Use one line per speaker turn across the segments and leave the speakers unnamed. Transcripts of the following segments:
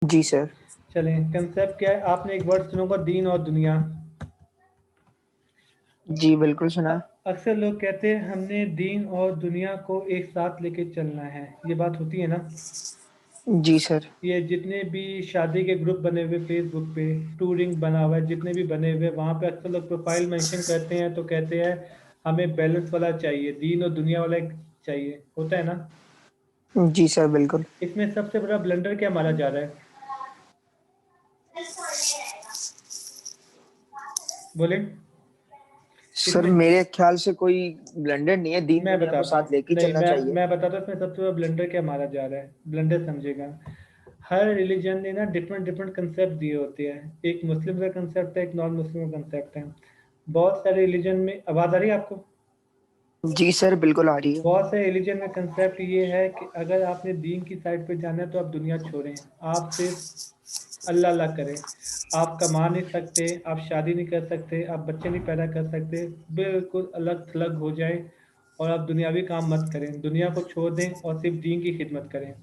जी sir.
चलें, concept क्या है? आपने एक वर्ड सुना होगा, दीन और दुनिया।
जी बिल्कुल सुना।
अक्सर लोग कहते हैं हमने दीन और दुनिया को एक साथ लेके चलना है। ये बात होती है ना?
जी सर।
ये जितने भी शादी के ग्रुप बने हुए फेसबुक पे, टूरिंग बना हुआ है, जितने भी बने हुए, वहाँ पे अक्सर लोग प्रोफाइल मेंशन करते हैं तो कहते हैं हमें बैलेंस वाला चाहिए, दीन और दुनिया वाला एक चाहिए। होता है ना?
जी सर बिल्कुल।
इसमें सबसे बड़ा ब्लंडर क्या मारा जा रहा है? बोले।
सर
इसमें
मेरे ख्याल से कोई ब्लेंडर नहीं है, दीन
मैं
दुनिया को
बताता
साथ
हूँ,
लेके
नहीं,
चलना चाहिए।
मैं बताता हूँ इसमें सबसे बड़ा ब्लंडर क्या मारा जा रहा है। ब्लंडर समझेगा। हर रिलीजन ने ना डिफरेंट डिफरेंट कंसेप्ट दिए होते हैं। एक मुस्लिम का कंसेप्ट है, एक नॉन मुस्लिम का कंसेप्ट है। बहुत सारे रिलीजन में, आवाज आ रही है आपको?
जी सर बिल्कुल आ रही है।
बहुत सारे रिलीजन में कंसेप्ट ये है कि अगर आपने दीन की साइड पे जाना है तो आप दुनिया छोड़ें। आप सिर्फ अल्लाह अल्लाह करें। आप कमा नहीं सकते, आप शादी नहीं कर सकते, आप बच्चे नहीं पैदा कर सकते। बिल्कुल अलग थलग हो जाए और आप दुनियावी काम मत करें, दुनिया को छोड़ दें और सिर्फ दीन की खिदमत करें।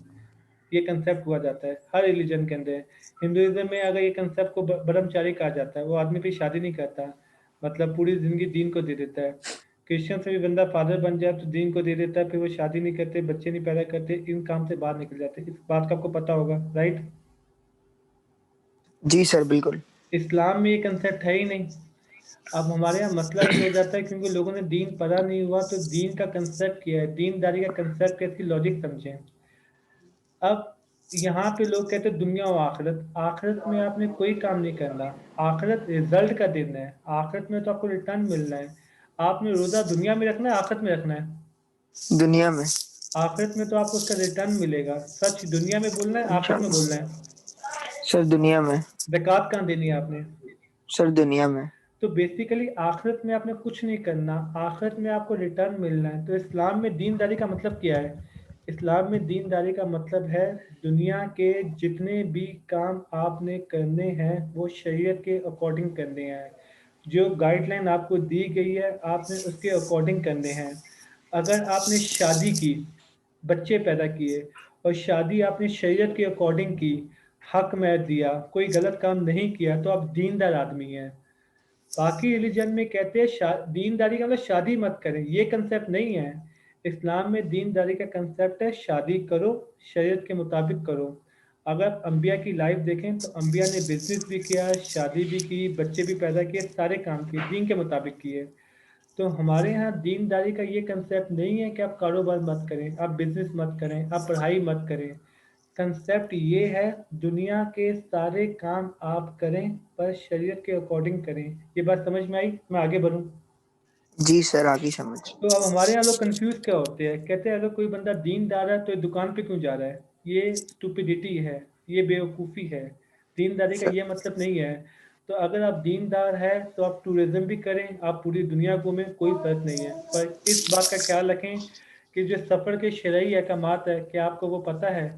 ये कंसेप्ट हुआ जाता है हर रिलीजन के अंदर। हिंदुइज्म में अगर ये कंसेप्ट को ब्रह्मचारी कहा जाता है, वो आदमी फिर शादी नहीं करता, मतलब पूरी जिंदगी दीन को दे देता है। क्रिश्चियन से भी बंदा फादर बन जाए तो दीन को दे देता है, फिर वो शादी नहीं करते, बच्चे नहीं पैदा करते, इन काम से बाहर निकल जाते। इस बात का आपको पता होगा, राइट?
जी सर बिल्कुल।
इस्लाम में ये कंसेप्ट है ही नहीं। अब हमारे यहाँ मसला ये हो जाता है क्योंकि लोगों ने दीन पढ़ा नहीं हुआ, तो दीन का कंसेप्ट क्या है, दीनदारी का कंसेप्ट क्या है, इसकी लॉजिक समझें। अब यहाँ पे लोग कहते हैं दुनिया और आखिरत। आखिरत में आपने कोई काम नहीं करना। आखिरत रिजल्ट का दिन है। आखिरत में तो आपको रिटर्न मिलना है। आपने रोजा दुनिया में रखना है, आखिरत में रखना है?
दुनिया में।
आखिरत में तो आपको उसका रिटर्न मिलेगा। सच दुनिया में बोलना है, आखिरत में बोलना
इंशाल्लाह।
है?
सर दुनिया में।
ज़कात कहाँ देनी है आपने?
सर दुनिया में।
तो बेसिकली आखिरत में आपने कुछ नहीं करना, आखिरत में आपको रिटर्न मिलना है। तो इस्लाम में दीनदारी का मतलब क्या है? इस्लाम में दीनदारी का मतलब है दुनिया के जितने भी काम आपने करने हैं वो शरीयत के अकॉर्डिंग करने हैं। जो गाइडलाइन आपको दी गई है आपने उसके अकॉर्डिंग करने हैं। अगर आपने शादी की, बच्चे पैदा किए और शादी आपने शरीयत के अकॉर्डिंग की, हक में दिया, कोई गलत काम नहीं किया, तो आप दीनदार आदमी हैं। बाकी रिलीजन में कहते हैं दीनदारी का मतलब शादी मत करें, ये कंसेप्ट नहीं है। इस्लाम में दीनदारी का कंसेप्ट है शादी करो, शरीयत के मुताबिक करो। अगर आप अंबिया की लाइफ देखें तो अंबिया ने बिजनेस भी किया, शादी भी की, बच्चे भी पैदा किए, सारे काम किए, दीन के मुताबिक किए। तो हमारे यहाँ दीनदारी का ये कंसेप्ट नहीं है कि आप कारोबार मत करें, आप बिजनेस मत करें, आप पढ़ाई मत करें। कंसेप्ट ये है दुनिया के सारे काम आप करें पर शरीयत के अकॉर्डिंग करें। ये बात समझ में आई? मैं आगे बढ़ूं?
जी सर आगे समझ।
तो अब हमारे यहाँ लोग कंफ्यूज क्या होते हैं, कहते हैं अगर कोई बंदा दीनदार है तो ये दुकान पे क्यों जा रहा है? ये स्टुपिडिटी है, ये बेवकूफ़ी है। दीनदारी का
सर।
ये मतलब नहीं है। तो अगर आप दीनदार है तो आप टूरिज्म भी करें, आप पूरी दुनिया घूमें, कोई फर्क नहीं है। पर इस बात का ख्याल रखें कि जो सफ़र के शरई अहकामात है, क्या आपको वो पता है?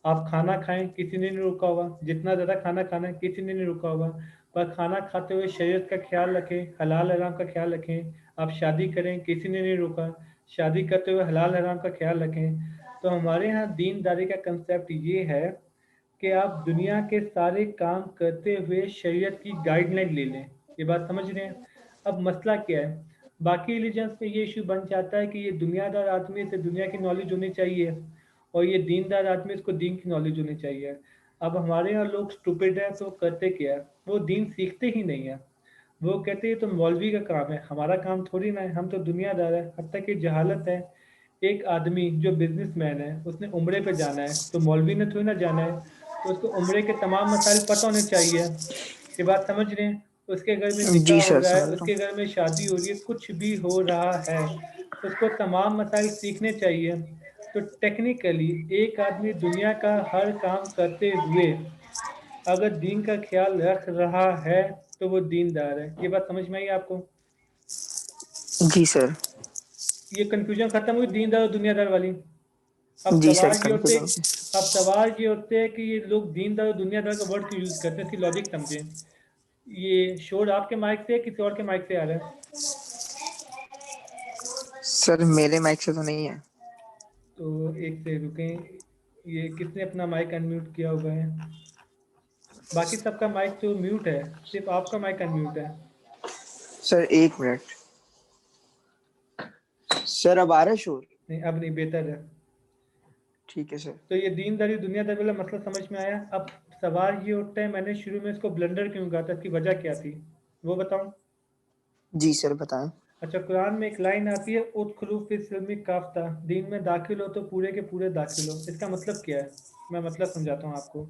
आप खाना खाएं, किसी ने नहीं रोका हुआ। जितना ज़्यादा खाना खाना है, किसी ने नहीं रोका हुआ। पर खाना खाते हुए शरीयत का ख्याल रखें, हलाल हराम का ख्याल रखें। आप शादी करें, किसी ने नहीं रोका। शादी करते हुए हलाल हराम का ख्याल रखें। तो हमारे यहाँ दीनदारी का कंसेप्ट ये है कि आप दुनिया के सारे काम करते हुए शरीयत की गाइडलाइन ले लें। ये बात समझ रहे हैं? अब मसला क्या है, बाकी रिलीजन्स में ये इशू बन जाता है कि ये दुनियादार आदमी से दुनिया की नॉलेज होनी चाहिए और ये दीनदार आदमी इसको दीन की नॉलेज होनी चाहिए। अब हमारे यहाँ लोग स्टूपिड है तो करते क्या है, वो दीन सीखते ही नहीं है। वो कहते हैं ये तो मौलवी का काम है, हमारा काम थोड़ी ना है, हम तो दुनियादार है। हद तक की जहालत है। एक आदमी जो बिजनेसमैन है उसने उम्रे पे जाना है तो मौलवी ने थोड़ी ना जाना है। तो उसको उम्रे के तमाम मसाइल पता होने चाहिए। ये बात समझ रहे हैं? उसके घर में
जी
निकाह हो
सर
रहा है,
समझ रहा हूँ।
उसके घर में शादी हो रही है, कुछ भी हो रहा है, उसको तमाम मसाइल सीखने चाहिए। तो टेक्निकली एक आदमी दुनिया का हर काम करते हुए अगर दीन का ख्याल रख रहा है तो वो दीनदार है। ये बात समझ में आई आपको?
जी सर।
ये कंफ्यूजन खत्म हुई दीनदार और दुनियादार वाली। अब
जी सर
सवाल ये होते
कंफ्यूजन से।
अब सवाल ये होते हैं कि ये लोग दीनदार और दुनियादार का वर्ड क्यों यूज करते हैं, इसकी लॉजिक समझें। ये शोर आपके माइक से है, किसी और के माइक से आ रहा है?
सर मेरे माइक से तो नहीं है।
तो एक से रुकें। ये किसने अपना माइक अनम्यूट किया हुआ है? बाकी सबका माइक तो म्यूट है, सिर्फ आपका माइक अनम्यूट है।
Sir 1 minute. सर अब आ रहा है शोर?
नहीं, अब नहीं, बेहतर है।
ठीक है सर।
तो ये दीनदारी दुनियादारी वाला मसला समझ में आया। अब सवाल ये उठता है, मैंने शुरू में इसको ब्लंडर क्यों कहा था, इसकी वजह क्या थी, वो बताऊं?
जी सर बताएं।
अच्छा, कुरान में एक लाइन आती है, उदखुलू फिस सिल्मी काफ्ता, दीन में दाखिल हो तो पूरे के पूरे दाखिल हो। इसका मतलब क्या है? मैं मतलब समझाता हूँ आपको।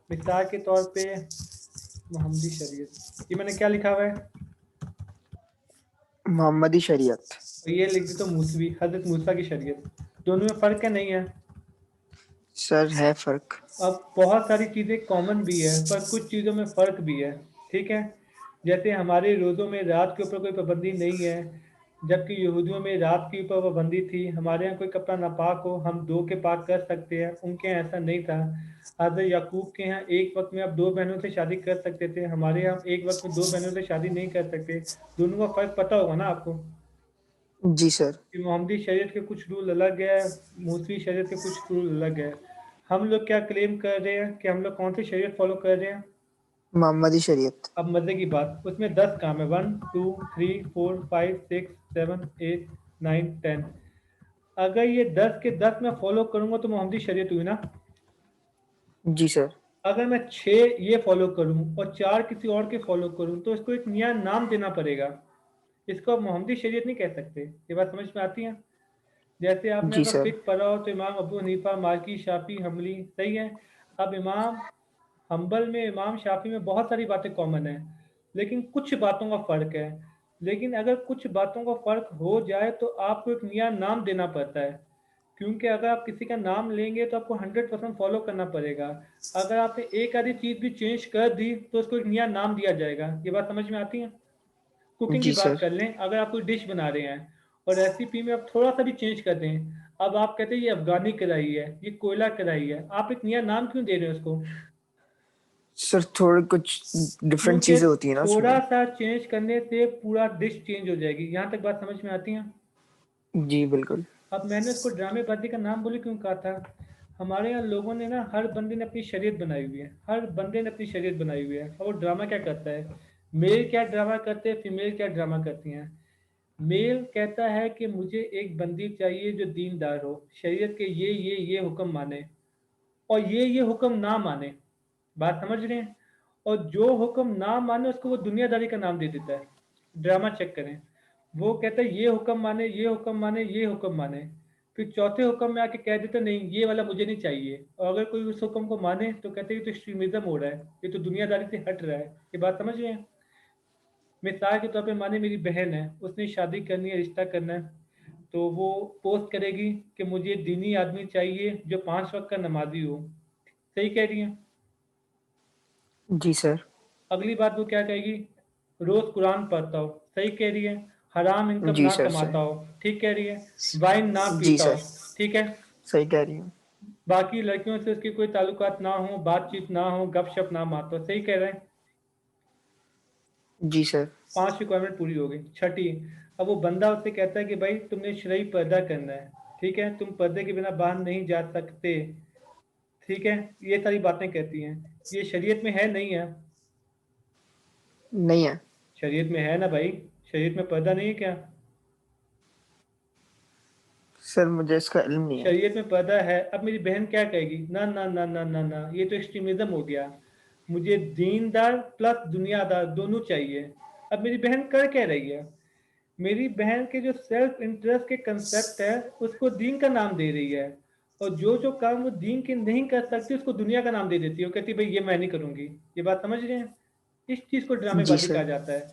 मिसाल के तौर पे मोहम्मदी शरीयत, ये मैंने क्या लिखा हुआ है,
मोहम्मदी शरीयत।
और ये लिख दी तो मूसवी, हजरत मूसा की शरीयत। दोनों में फ़र्क है, नहीं है?
सर है फर्क।
अब बहुत सारी चीज़ें कॉमन भी है, पर कुछ चीज़ों में फ़र्क भी है। ठीक है, जैसे हमारे रोज़ों में रात के ऊपर कोई पाबंदी नहीं है, जबकि यहूदियों में रात के ऊपर पाबंदी थी। हमारे यहाँ कोई कपड़ा नापाक हो, हम धो के पाक कर सकते हैं, उनके यहाँ ऐसा नहीं था। हज़रत याकूब के यहाँ एक वक्त में आप 2 बहनों से शादी कर सकते थे, हमारे यहाँ एक वक्त में 2 बहनों से शादी नहीं कर सकते। दोनों का फ़र्क पता होगा ना आपको,
जी सर।
कि मोहम्मदी शरीयत के कुछ रूल अलग है, मूसवी शरीयत के कुछ रूल अलग है। हम लोग क्या क्लेम कर रहे हैं कि हम लोग कौन सी शरीयत फॉलो कर रहे हैं?
मोहम्मदी शरीयत।
अब मजे की बात, उसमें 10 काम है, 1 2 3 4 5 6 7 8 9 10। अगर ये 10 के 10 मैं फॉलो करूंगा तो मोहम्मदी शरीयत हुई ना।
जी सर।
अगर मैं 6 ये फॉलो करूं और 4 किसी और के फॉलो करूं तो इसको एक नया नाम देना पड़ेगा। इसको आप मोहम्मदी शरीयत नहीं कह सकते। ये बात समझ में आती है? जैसे आपने
जी
अगर
सर।
फिक पढ़ा हो तो इमाम अबू हनीफा, मालिकी, शाफी, हम्बली, सही है। अब इमाम हम्बल में, इमाम शाफी में बहुत सारी बातें कॉमन है, लेकिन कुछ बातों का फ़र्क है। लेकिन अगर कुछ बातों का फ़र्क हो जाए तो आपको एक नया नाम देना पड़ता है, क्योंकि अगर आप किसी का नाम लेंगे तो आपको 100% फॉलो करना पड़ेगा। अगर आपने एक आधी चीज़ भी चेंज कर दी तो उसको एक नया नाम दिया जाएगा। ये बात समझ में आती है? कुकिंग की
जी
बात
सर।
कर लें, अगर आप कोई डिश बना रहे हैं और रेसिपी में आप थोड़ा सा भी चेंज कर दें, अब आप कहते हैं ये अफगानी कढ़ाई है, ये कोयला कढ़ाई है, आप एक नया नाम क्यों दे रहे हैं उसको?
सर थोड़े कुछ डिफरेंट
क्योंकि
चीजें होती है ना
थोड़ा
उसमें।
सा चेंज करने से पूरा डिश चेंज हो जाएगी। यहाँ तक बात समझ में आती है?
जी बिल्कुल।
अब मैंने उसको ड्रामेबाजी का नाम बोले क्यों कहा था? हमारे यहाँ लोगों ने ना, हर बंदे ने अपनी शरीयत बनाई हुई है, हर बंदे ने अपनी शरीयत बनाई हुई है। और वो ड्रामा क्या करता है, मेल क्या ड्रामा करते हैं, फीमेल क्या ड्रामा करती हैं। मेल कहता है कि मुझे एक बंदी चाहिए जो दीनदार हो, शरीयत के ये हुक्म माने, और ये हुक्म ना माने। बात समझ रहे हैं? और जो हुक्म ना माने उसको वो दुनियादारी का नाम दे देता है। ड्रामा चेक करें, वो कहता है ये हुक्म माने, ये हुक्म माने, ये हुक्म माने, फिर चौथे हुक्म में आके कह देता नहीं ये वाला मुझे नहीं चाहिए। और अगर कोई उस हुक्म को माने तो कहते हैं ये तो एक्सट्रीमिज्म हो रहा है, ये तो दुनियादारी से हट रहा है। ये बात समझ रहे हैं? मिसाल के तौर पे माने मेरी बहन है, उसने शादी करनी है, रिश्ता करना है, तो वो पोस्ट करेगी कि मुझे दीनी आदमी चाहिए जो 5 वक्त का नमाजी हो। सही कह रही है?
जी सर।
अगली बात वो क्या कहेगी, रोज कुरान पढ़ता हो। सही कह रही है। हराम इनकम
जी
ना
सर
कमाता
सही।
हो। ठीक कह रही है। वाइन ना
जी
पीता हो।
सर
ठीक है।
सही कह रही हूँ।
बाकी लड़कियों से उसकी कोई ताल्लुकात ना हो, बातचीत ना हो, गपशप ना मारता हो। सही कह रहे हैं।
जी सर।
5 रिक्वायरमेंट पूरी हो गई। छठी, अब वो बंदा उससे कहता है कि भाई तुमने शरई पर्दा करना है, ठीक है, तुम पर्दे के बिना बाहर नहीं जा सकते। ठीक है, ये सारी बातें कहती हैं। ये शरीयत में है, नहीं है?
नहीं है।
शरीयत में है ना भाई, शरीयत में पर्दा नहीं है क्या?
सर मुझे इसका इल्म नहीं है।
शरीयत में पर्दा है। अब मेरी बहन क्या कहेगी, ना ना ना ना ना ना, ये तो एक्सट्रीमिज्म हो गया, मुझे दीनदार प्लस दुनियादार दोनों चाहिए। अब मेरी बहन कर क्या रही है? मेरी बहन के जो सेल्फ इंटरेस्ट के कंसेप्ट है उसको दीन का नाम दे रही है, और जो जो काम वो दीन के नहीं कर सकती उसको दुनिया का नाम दे देती है। वो कहती है भाई ये मैं नहीं करूंगी। ये बात समझ रहे हैं? इस चीज को
जी
ड्रामेबाजी कहा
सर।
जाता है,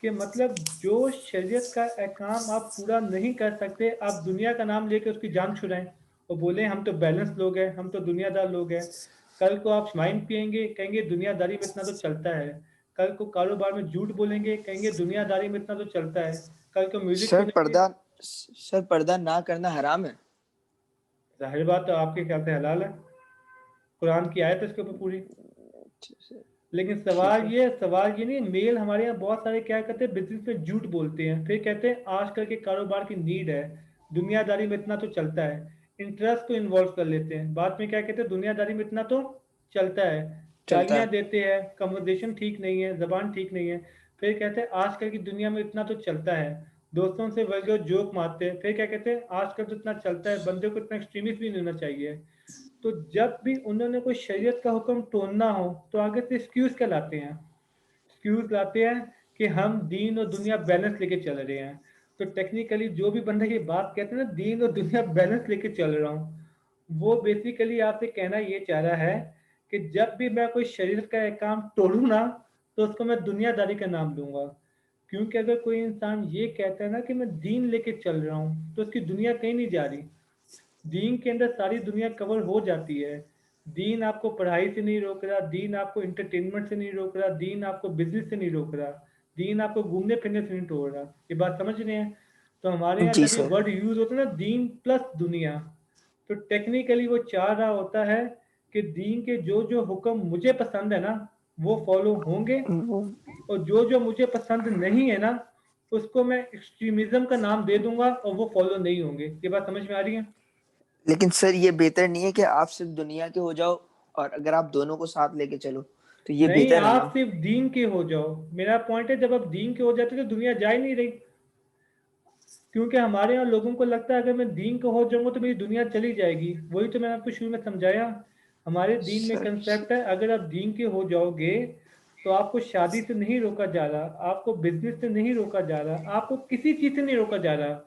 कि मतलब जो शरीयत का अहकाम आप पूरा नहीं कर सकते, आप दुनिया का नाम लेकर उसकी जान छुड़ाएं और बोले हम तो बैलेंस लोग हैं, हम तो दुनियादार लोग हैं। कल को आप वाइन पियेंगे, कहेंगे दुनियादारी में इतना तो चलता है। कल को कारोबार में झूठ बोलेंगे, कहेंगे दुनियादारी में इतना तो चलता है। कल को म्यूजिक
सर
सुनेंगे।
पर्दा सर पर्दा ना करना हराम है।
जाहिर बात है आपके ख्याल से हलाल है, कुरान की आयत है इसके ऊपर पूरी। लेकिन
ठीक है।
सवाल ये नहीं, मेल हमारे यहाँ बहुत सारे क्या करते हैं, बिजनेस में झूठ बोलते हैं, फिर कहते हैं आजकल के कारोबार की नीड है, दुनियादारी में इतना तो चलता है। इंटरेस्ट को इन्वॉल्व कर लेते हैं, बाद में क्या कहते हैं दुनियादारी में इतना तो चलता है।
चलता
गालियाँ
है।
देते हैं, कन्वर्सेशन ठीक नहीं है, ज़बान ठीक नहीं है। फिर कहते हैं आजकल की दुनिया में इतना तो चलता है, दोस्तों से वल्गर जोक मारते हैं। फिर क्या कहते हैं आजकल तो इतना चलता है, बंदे को इतना एक्सट्रीमिस्ट भी नहीं होना चाहिए। तो जब भी उन्होंने कोई शरीयत का हुक्म तोड़ना हो तो आगे से एक्सक्यूज़ क्या लाते हैं? एक्सक्यूज लाते हैं कि हम दीन और दुनिया बैलेंस लेके चल रहे हैं। तो टेक्निकली जो भी बंदा ये बात कहते हैं ना, दीन और दुनिया बैलेंस लेके चल रहा हूँ, वो बेसिकली आपसे कहना ये चाह रहा है कि जब भी मैं कोई शरीर का एक काम तोड़ूँ ना, तो उसको मैं दुनियादारी का नाम दूंगा। क्योंकि अगर कोई इंसान ये कहता है ना कि मैं दीन लेके चल रहा हूँ, तो उसकी दुनिया कहीं नहीं जा रही। दीन के अंदर सारी दुनिया कवर हो जाती है। दीन आपको पढ़ाई से नहीं रोक रहा, दीन आपको इंटरटेनमेंट से नहीं रोक रहा, दीन आपको बिजनेस से नहीं रोक रहा, दीन आपको घूमने फिरने से नहीं रोक रहा। ये बात समझ रहे हैं? तो हमारे यहाँ
जी
जब ये
सर।
वर्ड यूज होता है ना, दीन प्लस दुनिया, तो टेक्निकली वो चाह रहा होता है कि दीन के जो जो हुक्म मुझे पसंद है ना, वो फॉलो होंगे,
वो
और जो जो मुझे पसंद नहीं है ना, उसको मैं एक्सट्रीमिज्म का नाम दे दूंगा और वो फॉलो नहीं होंगे। ये बात समझ में आ रही है?
लेकिन सर ये बेहतर नहीं है कि आप सिर्फ दुनिया के हो जाओ और अगर आप दोनों को साथ लेके चलो तो ये
नहीं,
बेहतर है
आप
ना।
सिर्फ दीन के हो जाओ। मेरा पॉइंट है जब आप दीन के हो जाते हो तो दुनिया जा ही नहीं रही। क्योंकि हमारे यहाँ लोगों को लगता है अगर मैं दीन का हो जाऊंगा तो मेरी दुनिया चली जाएगी। वही तो मैंने आपको शुरू में समझाया। हमारे दीन में
सर
कंसेप्ट है, अगर आप दीन के हो जाओगे तो आपको शादी से नहीं रोका जा रहा, आपको बिजनेस से नहीं रोका जा रहा, आपको किसी चीज से नहीं रोका जा रहा।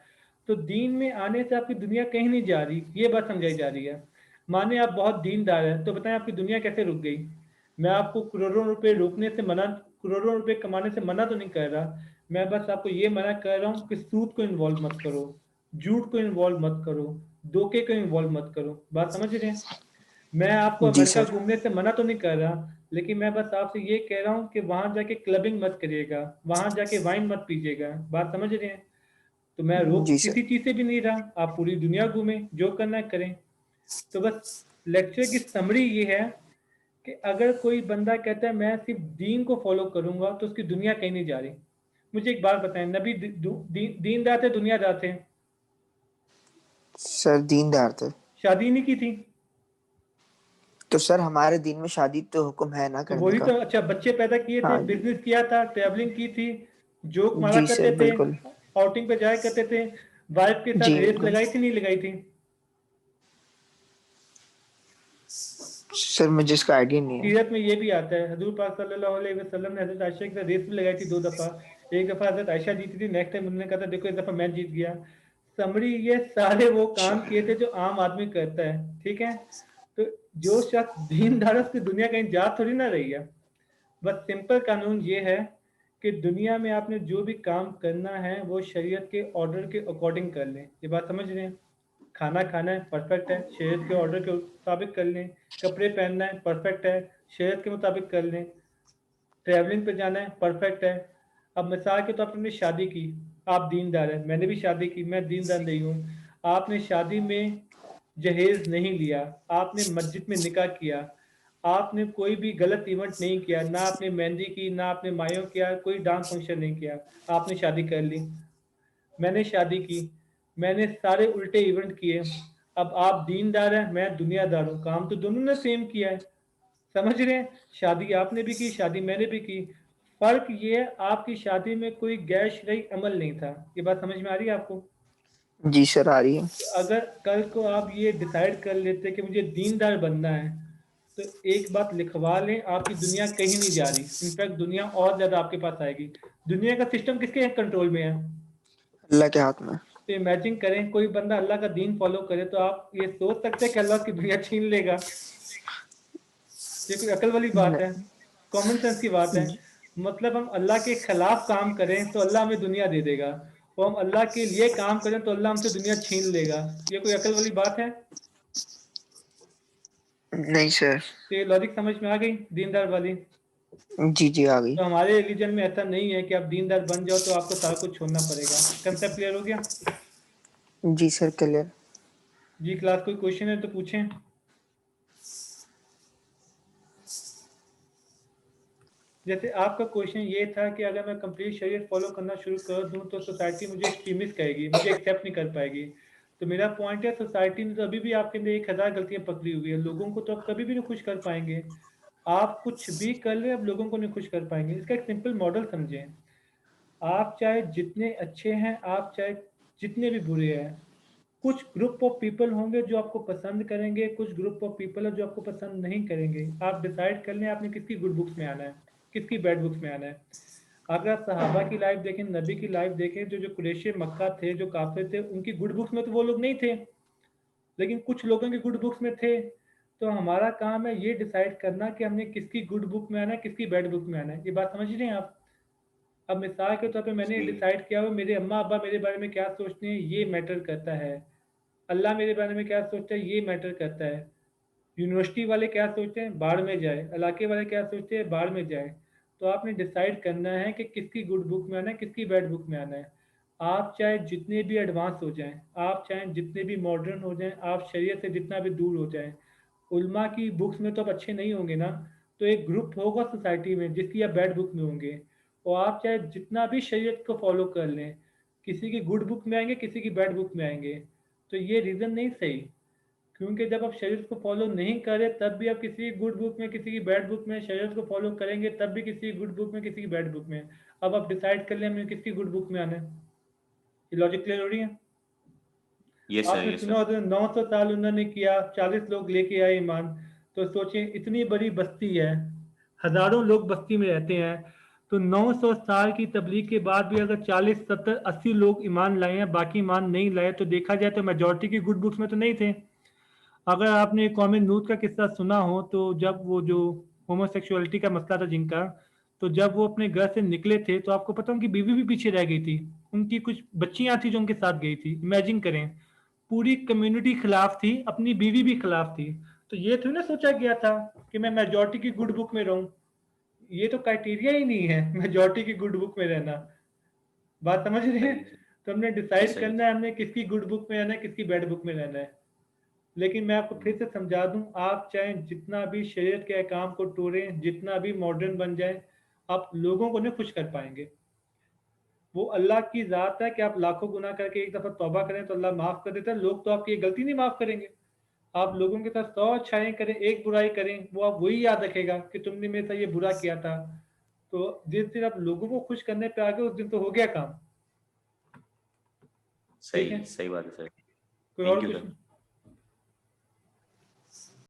तो दीन में आने से आपकी दुनिया कहीं नहीं जा रही, ये बात समझाई जा रही है। माने आप बहुत दीनदार हैं, तो बताएं आपकी दुनिया कैसे रुक गई? मैं आपको करोड़ों रुपए रोकने से मना, करोड़ों रुपए कमाने से मना तो नहीं कर रहा। मैं बस आपको ये मना कर रहा हूँ कि सूद को इन्वॉल्व मत करो, झूठ को इन्वॉल्व मत करो, धोखे को इन्वॉल्व मत करो। बात समझ रहे हैं? मैं आपको
जी
अमेरिका
सर।
घूमने से मना तो नहीं कर रहा, लेकिन मैं बस आपसे ये कह रहा हूँ कि वहां जाके क्लबिंग मत करिएगा, वहां जाके वाइन मत पीजिएगा। बात समझ रहे हैं? तो मैं रोक
जी
किसी
सर।
चीज से भी नहीं रहा, आप पूरी दुनिया घूमें, जो करना है करें। तो बस लेक्चर की समरी ये है कि अगर कोई बंदा कहता है मैं सिर्फ दीन को फॉलो करूंगा, तो उसकी दुनिया कहीं नहीं जा रही। मुझे एक बात बताएं, नबी दीनदार थे, दुनियादार थे?
सर दीनदार थे।
शादी नहीं की थी?
तो सर हमारे दिन में शादी तो हुक्म है ना
तो
करने
वही
का।
तो। अच्छा, बच्चे पैदा किए थे,
हाँ जी।
बिजनेस किया था, ट्रैवलिंग की थी, जोक मारा
जी सर
करते थे,
बिल्कुल।
आउटिंग पे जाया करते थे, वाइफ के
जी
साथ रेस
बिल्कुल।
लगाई थी नहीं लगाई थी?
सर मुझे इसका आइडिया नहीं है।
सीरत में ये भी आता है, हजूर पाक सल्लल्लाहु अलैहि वसल्लम ने हजरत आयशा के साथ रेस भी लगाई थी 2 दफा। एक दफा हजरत आयशा जीती थी, नेक्स्ट टाइम उन्होंने कहा था देखो इस दफा मैं जीत गया। समरी ये सारे वो
अच्छा।
काम किए थे जो आम आदमी करता है, ठीक है? तो जो शख्स दीनदार है, उसकी दुनिया कहीं जा थोड़ी ना रही है। बस सिंपल कानून ये है कि दुनिया में आपने जो भी काम करना है वो शरीयत के ऑर्डर के अकॉर्डिंग कर लें। ये बात समझ रहे हैं? खाना खाना है, परफेक्ट है, शरीयत के ऑर्डर के मुताबिक कर लें। कपड़े पहनना है, परफेक्ट है, शरीयत के मुताबिक कर लें। ट्रैवलिंग पे जाना है, परफेक्ट है। अब मिसाल के तौर पर आपने शादी की, आप दीनदार हैं, मैंने भी शादी की, मैं दीनदार नहीं हूँ। आपने शादी में जहेज नहीं लिया, आपने मस्जिद में निकाह किया, आपने कोई भी गलत इवेंट नहीं किया, ना आपने मेहंदी की, ना आपने मायों किया, कोई डांस फंक्शन नहीं किया, आपने शादी कर ली। मैंने शादी की, मैंने सारे उल्टे इवेंट किए। अब आप दीनदार हैं, मैं दुनियादार हूँ, काम तो दोनों ने सेम किया है। समझ रहे हैं? शादी आपने भी की, शादी मैंने भी की। फर्क ये है आपकी शादी में कोई गैर शरई अमल नहीं था। ये बात समझ में आ रही है आपको?
जी सर आ रही है।
अगर कल को आप ये डिसाइड कर लेते कि मुझे दीनदार बनना है, तो एक बात लिखवा लें, आपकी दुनिया कहीं नहीं जा रही, इनफैक्ट दुनिया और ज्यादा आपके पास आएगी। दुनिया का सिस्टम किसके कंट्रोल में है?
अल्लाह के हाथ में।
तो इमेजिन करें कोई बंदा अल्लाह का दीन फॉलो करे, तो आप ये सोच सकते हैं कि अल्लाह की दुनिया छीन लेगा? ये कोई अकल वाली बात है?
नहीं।
कॉमन सेंस की बात है। मतलब हम अल्लाह के खिलाफ काम करें तो अल्लाह हमें दुनिया दे देगा, और हम अल्लाह के लिए काम करें तो अल्लाह हमसे दुनिया छीन लेगा। ये कोई अकल वाली बात है?
नहीं सर।
तो ये लॉजिक समझ में आ गई दीनदार वाली?
जी जी आ गई।
तो हमारे रिलीजन में ऐसा नहीं है कि आप दीनदार बन जाओ तो आपको सारा कुछ छोड़ना पड़ेगा। कंसेप्ट क्लियर हो गया?
जी सर क्लियर।
जी क्लास, कोई क्वेश्चन है तो पूछें। जैसे आपका क्वेश्चन ये था कि अगर मैं कंप्लीट शरीयत फॉलो करना शुरू कर दूं तो सोसाइटी मुझे एक्सट्रीमिस्ट कहेगी, मुझे एक्सेप्ट नहीं कर पाएगी। तो मेरा पॉइंट है, सोसाइटी ने तो अभी भी आपके अंदर 1000 गलतियां पकड़ी हुई है, लोगों को तो आप कभी भी नहीं खुश कर पाएंगे। आप कुछ भी कर ले, आप लोगों को नहीं खुश कर पाएंगे। इसका एक सिंपल मॉडल समझें। आप चाहे जितने अच्छे हैं, आप चाहे जितने भी बुरे हैं, कुछ ग्रुप ऑफ पीपल होंगे जो आपको पसंद करेंगे, कुछ ग्रुप ऑफ पीपल है जो आपको पसंद नहीं करेंगे। आप डिसाइड कर लें आपने किसकी गुड बुक्स में आना है, किसकी बैड बुक्स में आना है। अगर आप सहाबा की लाइफ देखें, नबी की लाइफ देखें, जो जो कुरैश मक्का थे, जो काफिर थे, उनकी गुड बुक्स में तो वो लोग नहीं थे, लेकिन कुछ लोगों की गुड बुक्स में थे। तो हमारा काम है ये डिसाइड करना कि हमने किसकी गुड बुक में आना है, किसकी बैड बुक में आना है। ये बात समझ रहे हैं आप? अब मिसाल के तौर पे मैंने
जी
डिसाइड किया हुआ मेरे अम्मा अब्बा मेरे बारे में क्या सोचते हैं ये मैटर करता है, अल्लाह मेरे बारे में क्या सोचता है ये मैटर करता है, यूनिवर्सिटी वाले क्या सोचते हैं बाढ़ में जाए, इलाके वाले क्या सोचते हैं बाढ़ में जाए। तो आपने डिसाइड करना है कि किसकी गुड बुक में आना है, किसकी बैड बुक में आना है। आप चाहे जितने भी एडवांस हो जाएं, आप चाहे जितने भी मॉडर्न हो जाएं, आप शरीयत से जितना भी दूर हो जाएं, उल्मा की बुक्स में तो आप अच्छे नहीं होंगे ना। तो एक ग्रुप होगा सोसाइटी में जिसकी आप बैड बुक में होंगे। और आप चाहे जितना भी शरीयत को फॉलो कर लें, किसी की गुड बुक में आएंगे, किसी की बैड बुक में आएंगे। तो ये रीज़न नहीं सही, क्योंकि जब आप शरीयत को फॉलो नहीं करें तब भी आप किसी की गुड बुक में, किसी की बैड बुक में, शरीयत को फॉलो करेंगे तब भी किसी की गुड बुक में, किसी की बैड बुक में। अब आप डिसाइड कर लें हमें किसकी गुड बुक में आना है। ये लॉजिक क्लियर हो रही है?
यस सर,
आपने
यस
सुना
सर।
होता 900 साल उन्होंने किया, 40 लोग लेके आए ईमान। तो सोचिए इतनी बड़ी बस्ती है, हजारों लोग बस्ती में रहते हैं, तो 900 साल की तबलीग के बाद भी अगर 40 70 80 लोग ईमान लाए हैं, बाकी ईमान नहीं लाए, तो देखा जाए तो मेजोरिटी की गुड बुक्स में तो नहीं थे। अगर आपने कौम नूह का किस्सा सुना हो, तो जब वो जो होमोसेक्सुअलिटी का मसला था जिनका, तो जब वो अपने घर से निकले थे तो आपको पता उनकी बीवी भी पीछे रह गई थी, उनकी कुछ बच्चियां थी जो उनके साथ गई थी। इमेजिन करें, पूरी कम्युनिटी खिलाफ थी, अपनी बीवी भी खिलाफ थी। तो ये थोड़ी ना सोचा गया था कि मैं मेजोरिटी की गुड बुक में रहूं। ये तो क्राइटेरिया ही नहीं है मेजोरिटी की गुड बुक में रहना। बात समझ रहे हैं?
सही है।
तो हमने
यस
डिसाइड
सर,
करना
यस।
है हमने किसकी गुड बुक में रहना है, किसकी बैड बुक में रहना है। लेकिन मैं आपको फिर से समझा दूं, आप चाहे जितना भी शरीयत के अहकाम को तोड़ें, जितना भी मॉडर्न बन जाए, आप लोगों को नहीं खुश कर पाएंगे। वो अल्लाह की ज़ात है कि आप लाखों गुनाह करके एक दफ़ा तौबा करें तो अल्लाह माफ़ कर देता है। लोग तो आपकी ये गलती नहीं माफ़ करेंगे। आप लोगों के साथ 100 अच्छाई करें, एक बुराई करें, वो आप वही याद रखेगा कि तुमने मेरे साथ ये बुरा किया था। तो जिस दिन आप लोगों को खुश करने पे आ गए उस दिन तो हो गया काम। ठीक है?
सही सही बात है सर।
कोई और
थैंक यू
कुछ
सर।